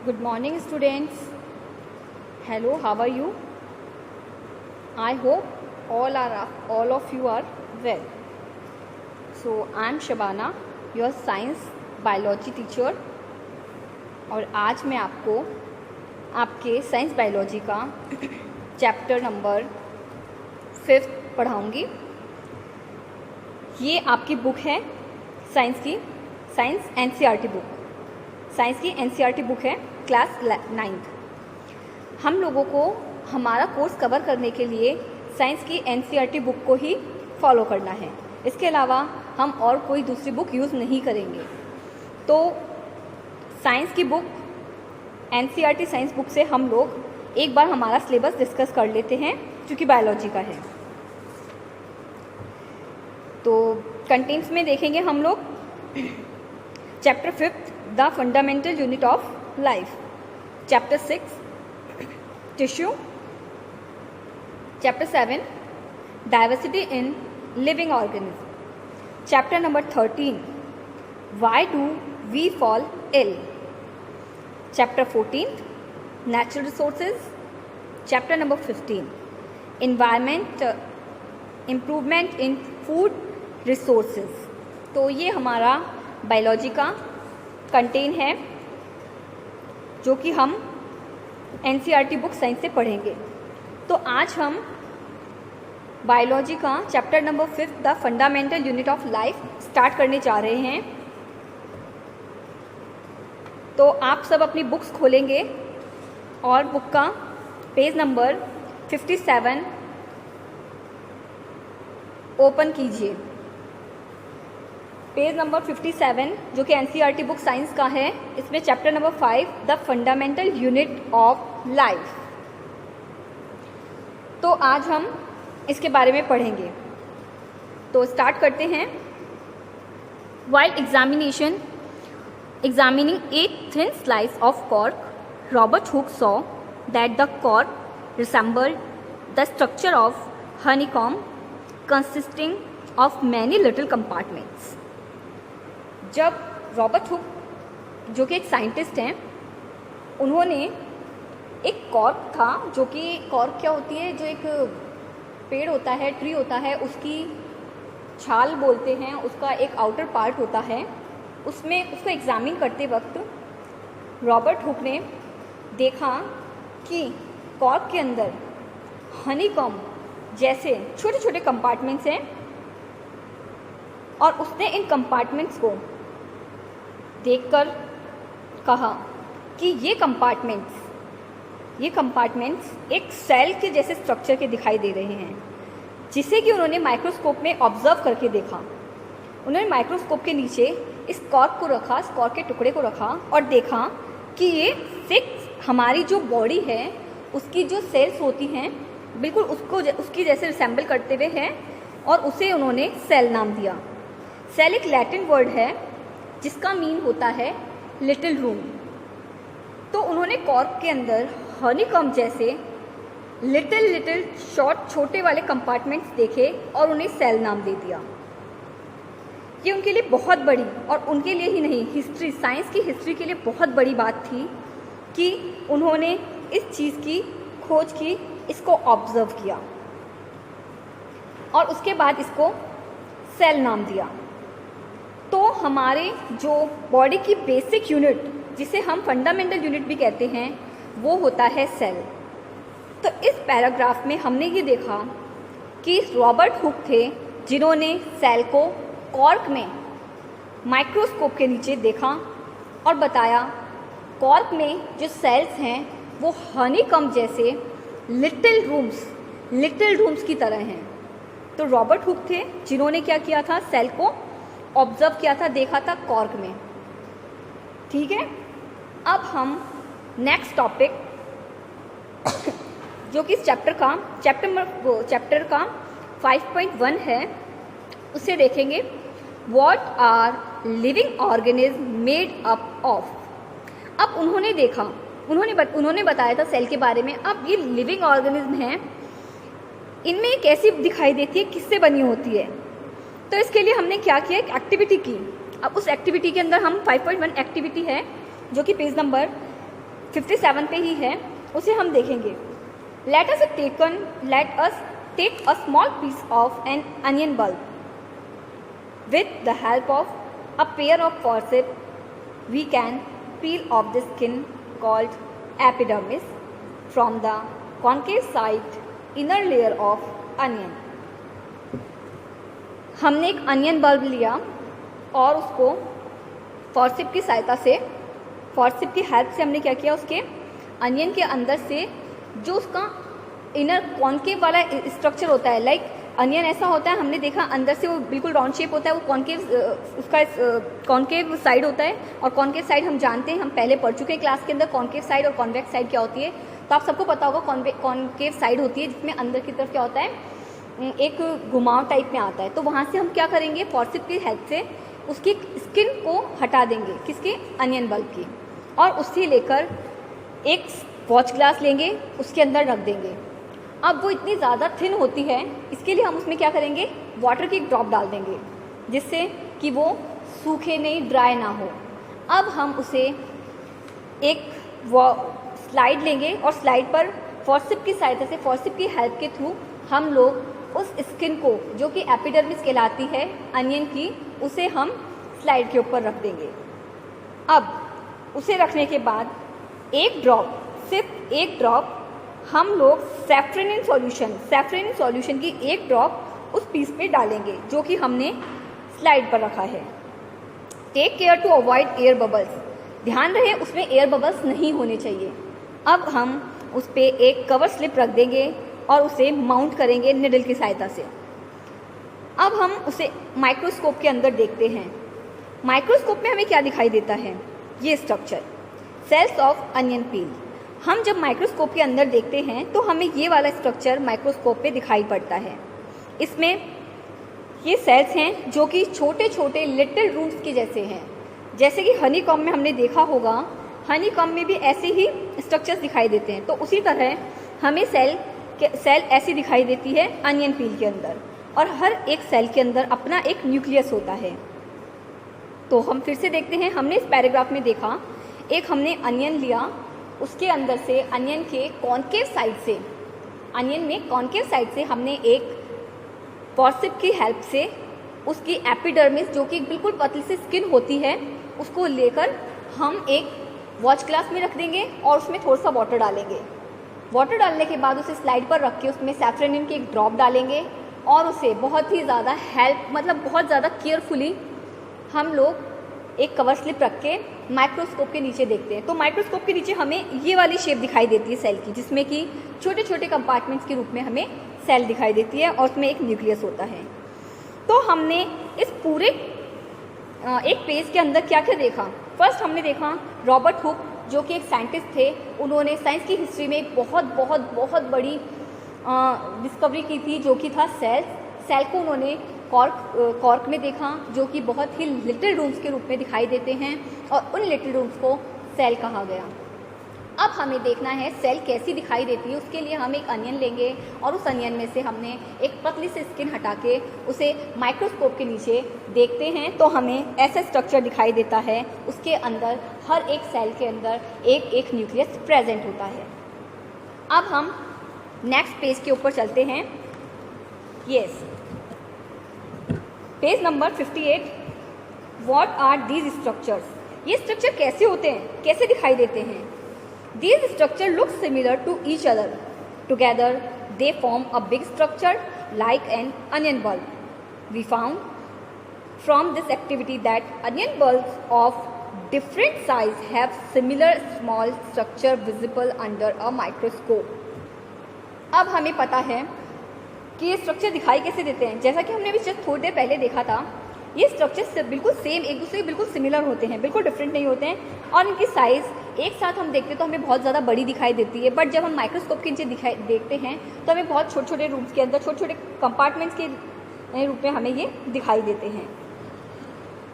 Good morning, students. Hello, how are you? I hope all of you are well. So I am Shabana, your science biology teacher. और आज मैं आपको आपके science biology का chapter number 5 पढ़ाऊँगी। ये आपकी book है साइंस एनसीईआरटी बुक। साइंस की एनसीईआरटी बुक है क्लास 9th। हम लोगों को हमारा कोर्स कवर करने के लिए साइंस की एनसीईआरटी बुक को ही फॉलो करना है। इसके अलावा हम और कोई दूसरी बुक यूज़ नहीं करेंगे। तो साइंस की बुक एनसीईआरटी साइंस बुक से हम लोग एक बार हमारा सिलेबस डिस्कस कर लेते हैं, क्योंकि बायोलॉजी का है। तो कंटेंट्स में देखेंगे हम लोग chapter 5 the fundamental unit of life, chapter 6 tissue, chapter 7 diversity in living organism, chapter number 13 why do we fall ill, chapter 14 natural resources, chapter number 15 environment improvement in food resources. तो ये हमारा biology का content है, जो कि हम NCERT book science से पढ़ेंगे। तो आज हम बायोलॉजी का chapter number 5 the fundamental unit of life start करने जा रहे हैं। तो आप सब अपनी बुक्स खोलेंगे और बुक का पेज नंबर 57 ओपन कीजिए। पेज नंबर 57 जो कि एनसीईआरटी बुक साइंस का है, इसमें chapter number 5 the fundamental unit of life. तो आज हम इसके बारे में पढ़ेंगे। तो स्टार्ट करते हैं। While examining a thin slice of cork, Robert Hooke saw that the cork resembled the structure of honeycomb, consisting of many little compartments. जब रॉबर्ट हुक, जो कि एक साइंटिस्ट हैं, उन्होंने एक कॉर्क था, जो कि कॉर्क क्या होती है, जो एक पेड़ होता है, ट्री होता है, उसकी छाल बोलते हैं, उसका एक आउटर पार्ट होता है, उसमें उसको एग्जामिन करते वक्त रॉबर्ट हुक ने देखा कि कॉर्क के अंदर हनीकॉम्ब जैसे छोटे छोटे कंपार्टमेंट्स हैं, और उसने इन कंपार्टमेंट्स को देखकर कहा कि ये कंपार्टमेंट्स एक सेल के जैसे स्ट्रक्चर के दिखाई दे रहे हैं, जिसे कि उन्होंने माइक्रोस्कोप में ऑब्जर्व करके देखा। उन्होंने माइक्रोस्कोप के नीचे इस कॉर्क को रखा, इस कॉर्क के टुकड़े को रखा और देखा कि ये 6 हमारी जो बॉडी है उसकी जो सेल्स होती हैं बिल्कुल उसकी जैसे रिसेंबल करते हुए हैं, और उसे उन्होंने सेल नाम दिया। सेल एक लैटिन वर्ड है जिसका मीन होता है लिटिल रूम। तो उन्होंने कॉर्क के अंदर हनीकॉम्ब जैसे लिटिल छोटे वाले कंपार्टमेंट्स देखे और उन्हें सेल नाम दे दिया। ये उनके लिए बहुत बड़ी, और उनके लिए ही नहीं, साइंस की हिस्ट्री के लिए बहुत बड़ी बात थी कि उन्होंने इस चीज़ की खोज की, इसको ऑब्जर्व किया और उसके बाद इसको सेल नाम दिया। तो हमारे जो बॉडी की बेसिक यूनिट, जिसे हम फंडामेंटल यूनिट भी कहते हैं, वो होता है सेल। तो इस पैराग्राफ में हमने ये देखा कि रॉबर्ट हुक थे जिन्होंने सेल को कॉर्क में माइक्रोस्कोप के नीचे देखा और बताया कॉर्क में जो सेल्स हैं वो हनीकॉम्ब जैसे लिटिल रूम्स की तरह हैं। तो रॉबर्ट हुक थे जिन्होंने क्या किया था, सेल को ऑब्जर्व किया था, देखा था कॉर्क में। ठीक है, अब हम नेक्स्ट टॉपिक जो कि इस चैप्टर का 5.1 है, उसे देखेंगे। What are living organism made up of. अब उन्होंने बताया था सेल के बारे में। अब ये लिविंग ऑर्गेनिज्म हैं, इनमें कैसी दिखाई देती है, किससे बनी होती है। तो इसके लिए हमने क्या किया, एक एक्टिविटी की। अब उस एक्टिविटी के अंदर हम 5.1 एक्टिविटी है जो कि पेज नंबर 57 पे ही है, उसे हम देखेंगे। Let us take a small piece of an onion bulb with the help of a pair of forceps we can peel off the skin called epidermis from the concave side inner layer of onion। हमने एक onion bulb लिया और उसको forceps की सहायता से, forceps की help से हमने क्या किया, उसके अनियन के अंदर से जो उसका इनर कॉन्केव वाला स्ट्रक्चर होता है, लाइक अनियन ऐसा होता है, हमने देखा अंदर से वो बिल्कुल राउंड शेप होता है, वो कॉन्केव, उसका कॉन्केव साइड होता है। और कॉन्केव साइड हम जानते हैं, हम पहले पढ़ चुके हैं क्लास के अंदर कॉन्केव साइड और कॉन्वेक्स साइड क्या होती है। तो आप सबको पता होगा कॉन्केव साइड होती है जिसमें अंदर की तरफ क्या होता है, एक घुमाव टाइप में आता है। तो वहाँ से हम क्या करेंगे, फॉर्सेप की हेल्प से उसकी स्किन को हटा देंगे, किसके, अनियन बल्ब की, और उससे लेकर एक वॉच ग्लास लेंगे, उसके अंदर रख देंगे। अब वो इतनी ज़्यादा थिन होती है, इसके लिए हम उसमें क्या करेंगे, वाटर की एक ड्रॉप डाल देंगे जिससे कि वो सूखे नहीं, ड्राई ना हो। अब हम उसे एक स्लाइड लेंगे और स्लाइड पर फॉर्सेप की सहायता से, फॉर्सेप की हेल्प के थ्रू हम लोग उस स्किन को, जो कि एपिडर्मिस कहलाती है अनियन की, उसे हम स्लाइड के ऊपर रख देंगे। अब उसे रखने के बाद एक ड्रॉप, सिर्फ एक ड्रॉप हम लोग सैफ्रनिन सॉल्यूशन की एक ड्रॉप उस पीस पे डालेंगे जो कि हमने स्लाइड पर रखा है। Take care to avoid air bubbles, ध्यान रहे उसमें एयर बबल्स नहीं होने चाहिए। अब हम उस पर एक कवर स्लिप रख देंगे और उसे माउंट करेंगे निडल की सहायता से। अब हम उसे माइक्रोस्कोप के अंदर देखते हैं। माइक्रोस्कोप में हमें क्या दिखाई देता है, ये structure, cells of onion peel. हम जब माइक्रोस्कोप के अंदर देखते हैं तो हमें ये वाला स्ट्रक्चर माइक्रोस्कोप पे दिखाई पड़ता है। इसमें ये सेल्स हैं जो कि छोटे छोटे लिटिल रूट्स के जैसे हैं, जैसे कि हनीकॉम्ब में हमने देखा होगा, हनीकॉम्ब में भी ऐसे ही स्ट्रक्चर्स दिखाई देते हैं। तो उसी तरह हमें सेल ऐसी दिखाई देती है अनियन पील के अंदर, और हर एक सेल के अंदर अपना एक न्यूक्लियस होता है। तो हम फिर से देखते हैं, हमने इस पैराग्राफ में देखा, एक हमने अनियन लिया, उसके अंदर से अनियन के कॉन्केव साइड से, अनियन में कॉन्केव साइड से हमने एक फॉर्सेप की हेल्प से उसकी एपिडर्मिस, जो कि बिल्कुल पतली सी स्किन होती है, उसको लेकर हम एक वॉच ग्लास में रख देंगे और उसमें थोड़ा सा वाटर डालेंगे। वाटर डालने के बाद उसे स्लाइड पर रख के उसमें सैफ्रनिन की एक ड्रॉप डालेंगे और उसे बहुत ही ज़्यादा बहुत ज़्यादा केयरफुली हम लोग एक कवर स्लिप रख के माइक्रोस्कोप के नीचे देखते हैं। तो माइक्रोस्कोप के नीचे हमें ये वाली शेप दिखाई देती है सेल की, जिसमें कि छोटे छोटे कंपार्टमेंट्स के रूप में हमें सेल दिखाई देती है और उसमें एक न्यूक्लियस होता है। तो हमने इस पूरे एक पेज के अंदर क्या क्या देखा। फर्स्ट हमने देखा रॉबर्ट हुक, जो कि एक साइंटिस्ट थे, उन्होंने साइंस की हिस्ट्री में एक बहुत बड़ी डिस्कवरी की थी, जो कि था सेल को उन्होंने कॉर्क में देखा, जो कि बहुत ही लिटिल रूम्स के रूप में दिखाई देते हैं, और उन लिटिल रूम्स को सेल कहा गया। अब हमें देखना है सेल कैसी दिखाई देती है। उसके लिए हम एक अनियन लेंगे और उस अनियन में से हमने एक पतली सी स्किन हटा के उसे माइक्रोस्कोप के नीचे देखते हैं, तो हमें ऐसा स्ट्रक्चर दिखाई देता है। उसके अंदर हर एक सेल के अंदर एक एक न्यूक्लियस प्रेजेंट होता है। अब हम नेक्स्ट पेज के ऊपर चलते हैं। Yes, page number 58। What are these structures, ये स्ट्रक्चर कैसे होते हैं, कैसे दिखाई देते हैं। These structures look similar to each other. Together, they form a big structure like an onion bulb. We found from this activity that onion bulbs of different size have similar small structure visible under a microscope. अब हमें पता है कि ये structure दिखाई कैसे देते हैं। जैसा कि हमने अभी जस्ट थोड़ी देर पहले देखा था, ये स्ट्रक्चर बिल्कुल सेम, एक दूसरे के बिल्कुल सिमिलर होते हैं, बिल्कुल डिफरेंट नहीं होते हैं, और इनकी साइज़ एक साथ हम देखते हैं तो हमें बहुत ज़्यादा बड़ी दिखाई देती है। बट जब हम माइक्रोस्कोप के नीचे देखते हैं तो हमें बहुत छोटे छोटे रूम्स के अंदर, छोटे छोटे कंपार्टमेंट्स के रूप में हमें ये दिखाई देते हैं।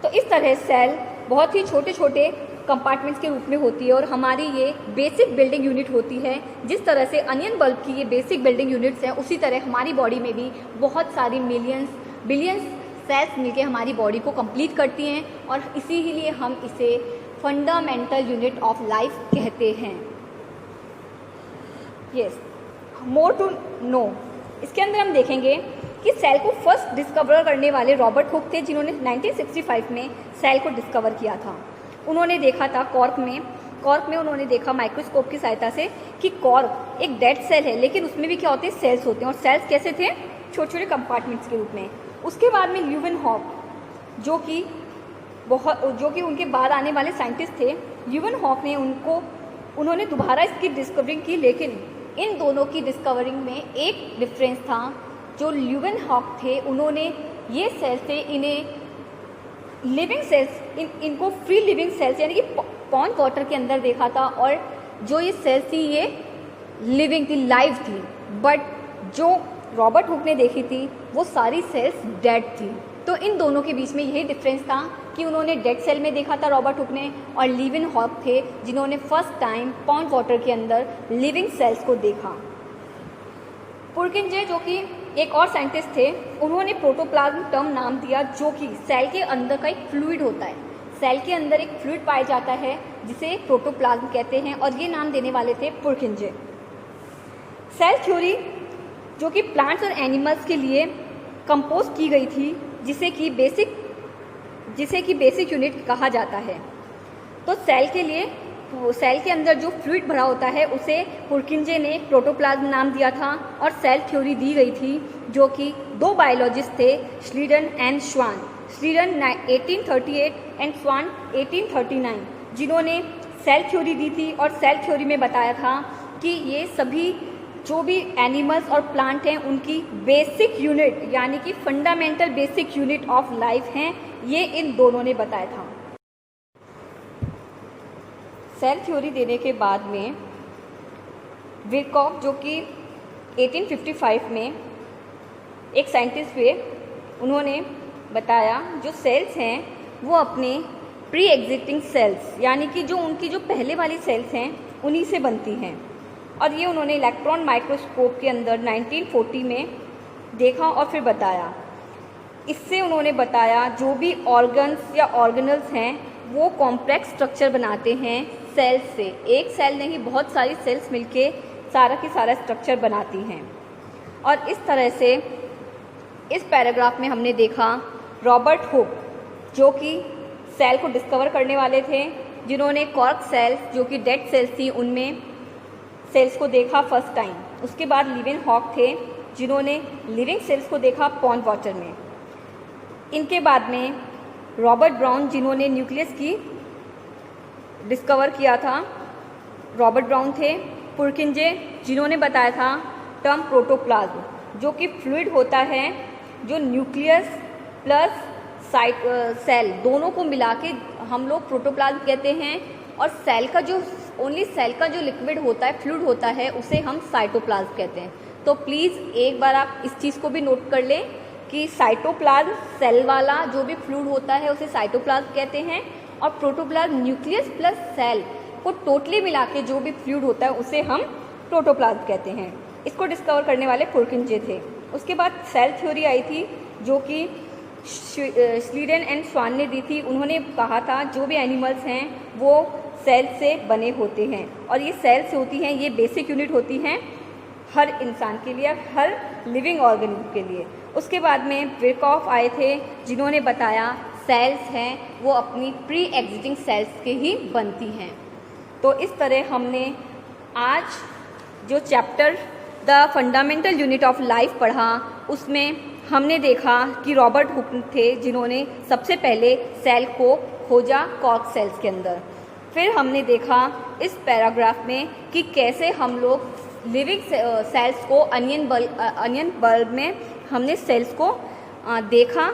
तो इस तरह सेल बहुत ही छोटे छोटे कंपार्टमेंट्स के रूप में होती है, और हमारी ये बेसिक बिल्डिंग यूनिट होती है। जिस तरह से अनियन बल्ब की ये बेसिक बिल्डिंग यूनिट्स हैं, उसी तरह हमारी बॉडी में भी बहुत सारी बिलियंस सेल्स मिलके हमारी बॉडी को कंप्लीट करती हैं, और इसीलिए हम इसे फंडामेंटल यूनिट ऑफ लाइफ कहते हैं। यस, मोर टू नो, इसके अंदर हम देखेंगे कि सेल को फर्स्ट डिस्कवर करने वाले रॉबर्ट हुक थे, जिन्होंने 1965 में सेल को डिस्कवर किया था। उन्होंने देखा था कॉर्क में उन्होंने देखा माइक्रोस्कोप की सहायता से कि कॉर्क एक डेड सेल है, लेकिन उसमें भी क्या होते हैं, सेल्स होते हैं। और सेल्स कैसे थे, छोटे छोटे कंपार्टमेंट्स के रूप में। उसके बाद में ल्यूवेनहॉक, जो कि उनके बाद आने वाले साइंटिस्ट थे, ल्यूवेनहॉक ने उन्होंने दोबारा इसकी डिस्कवरिंग की, लेकिन इन दोनों की डिस्कवरिंग में एक डिफरेंस था। जो ल्यूवेनहॉक थे, उन्होंने ये सेल्स थे, इन्हें लिविंग सेल्स, इनको फ्री लिविंग सेल्स यानी कि पॉन्ड वाटर के अंदर देखा था, और जो ये सेल्स थी ये लिविंग थी, लाइव थी। बट जो रॉबर्ट हुक ने देखी थी वो सारी सेल्स डेड थी। तो इन दोनों के बीच में यही डिफरेंस था कि उन्होंने डेड सेल में देखा था रॉबर्ट हुक ने, और ल्यूवेनहॉक थे जिन्होंने फर्स्ट टाइम पॉन्ड वाटर के अंदर लिविंग सेल्स को देखा। पुरकिंजे, जो कि एक और साइंटिस्ट थे, उन्होंने प्रोटोप्लाज्म टर्म नाम दिया, जो कि सेल के अंदर का एक फ्लूइड होता है। सेल के अंदर एक फ्लूइड पाया जाता है जिसे प्रोटोप्लाज्म कहते हैं, और ये नाम देने वाले थे पुरकिंजे। सेल थ्योरी, जो कि प्लांट्स और एनिमल्स के लिए कंपोज की गई थी, जिसे कि बेसिक यूनिट कहा जाता है। तो सेल के अंदर जो फ्लूइड भरा होता है उसे पुरकिंजे ने प्रोटोप्लाज्म नाम दिया था, और सेल थ्योरी दी गई थी, जो कि दो बायोलॉजिस्ट थे, श्लीडन एंड श्वान। श्लीडन 1838 एंड श्वान 1839, जिन्होंने सेल थ्योरी दी थी, और सेल थ्योरी में बताया था कि ये सभी जो भी एनिमल्स और प्लांट हैं उनकी बेसिक यूनिट यानी कि fundamental basic unit of life हैं, ये इन दोनों ने बताया था। सेल थ्योरी देने के बाद में विरकॉक, जो कि 1855 में एक साइंटिस्ट हुए, उन्होंने बताया जो सेल्स हैं वो अपने प्री एग्जिस्टिंग सेल्स यानी कि जो उनकी जो पहले वाली सेल्स हैं उन्हीं से बनती हैं। और ये उन्होंने इलेक्ट्रॉन माइक्रोस्कोप के अंदर 1940 में देखा और फिर बताया। इससे उन्होंने बताया जो भी ऑर्गन्स या ऑर्गेनल्स हैं वो कॉम्प्लेक्स स्ट्रक्चर बनाते हैं सेल्स से। एक सेल नहीं, बहुत सारी सेल्स मिलके सारा की सारा स्ट्रक्चर बनाती हैं। और इस तरह से इस पैराग्राफ में हमने देखा रॉबर्ट हुक, जो कि सेल को डिस्कवर करने वाले थे, जिन्होंने कॉर्क सेल्स जो कि डेड सेल्स थी उनमें सेल्स को देखा फर्स्ट टाइम। उसके बाद ल्यूवेनहॉक थे जिन्होंने लिविंग सेल्स को देखा पॉन्ड वाटर में। इनके बाद में रॉबर्ट ब्राउन, जिन्होंने न्यूक्लियस की डिस्कवर किया था, रॉबर्ट ब्राउन थे। पुरकिंजे, जिन्होंने बताया था टर्म प्रोटोप्लाज्म, जो कि फ्लूइड होता है जो न्यूक्लियस प्लस सेल दोनों को मिला के हम लोग प्रोटोप्लाज्म कहते हैं। और सेल का जो लिक्विड होता है, फ्लूइड होता है, उसे हम साइटोप्लाज्म कहते हैं। तो प्लीज़ एक बार आप इस चीज़ को भी नोट कर लें कि साइटोप्लाज्म सेल वाला जो भी फ्लूइड होता है उसे साइटोप्लाज्म कहते हैं, और प्रोटोप्लाज्म न्यूक्लियस प्लस सेल को टोटली मिला के जो भी फ्लूइड होता है उसे हम प्रोटोप्लाज्म कहते हैं। इसको डिस्कवर करने वाले पुरकिंजे थे। उसके बाद सेल थ्योरी आई थी जो कि श्लीडन एंड श्वान ने दी थी। उन्होंने कहा था जो भी एनिमल्स हैं वो सेल से बने होते हैं, और ये सेल से होती हैं, ये बेसिक यूनिट होती हैं हर इंसान के लिए, हर लिविंग ऑर्गेनिज्म के लिए। उसके बाद में विरकॉफ आए थे जिन्होंने बताया सेल्स हैं वो अपनी प्री एग्जिस्टिंग सेल्स के ही बनती हैं। तो इस तरह हमने आज जो chapter the fundamental unit of life पढ़ा, उसमें हमने देखा कि रॉबर्ट हुक थे जिन्होंने सबसे पहले सेल को खोजा कॉर्क सेल्स के अंदर। फिर हमने देखा इस पैराग्राफ में कि कैसे हम लोग लिविंग सेल्स को अनियन बल्ब में हमने सेल्स को देखा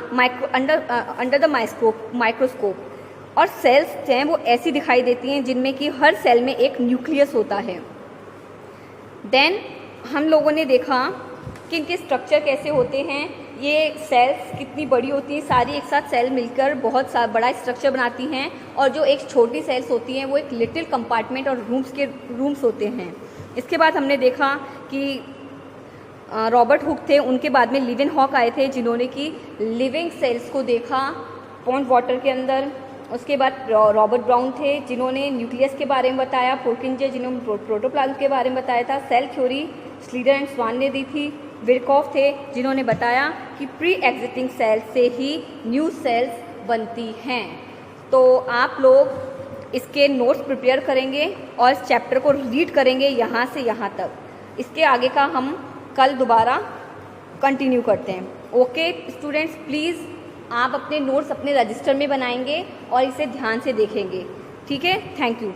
अंडर द माइक्रोस्कोप। और सेल्स हैं वो ऐसी दिखाई देती हैं जिनमें कि हर सेल में एक न्यूक्लियस होता है। देन हम लोगों ने देखा कि इनके स्ट्रक्चर कैसे होते हैं, ये सेल्स कितनी बड़ी होती हैं, सारी एक साथ सेल मिलकर बहुत बड़ा स्ट्रक्चर बनाती हैं, और जो एक छोटी सेल्स होती हैं वो एक लिटिल कंपार्टमेंट और रूम्स होते हैं। इसके बाद हमने देखा कि रॉबर्ट हुक थे, उनके बाद में ल्यूवेनहॉक आए थे जिन्होंने कि लिविंग सेल्स को देखा पॉन्ड वाटर के अंदर। उसके बाद रॉबर्ट ब्राउन थे जिन्होंने न्यूक्लियस के बारे में बताया, पोर्किंजे जिन्होंने प्रोटोप्लाज्म के बारे में बताया था, सेल थ्योरी स्लीडर एंड स्वान ने दी थी, विरकॉफ थे जिन्होंने बताया कि प्री एग्जिस्टिंग सेल से ही न्यू सेल्स बनती हैं। तो आप लोग इसके नोट्स प्रिपेयर करेंगे और इस चैप्टर को रीड करेंगे यहाँ से यहाँ तक। इसके आगे का हम कल दोबारा कंटिन्यू करते हैं। ओके स्टूडेंट्स, प्लीज़ आप अपने नोट्स अपने रजिस्टर में बनाएंगे और इसे ध्यान से देखेंगे। ठीक है, थैंक यू।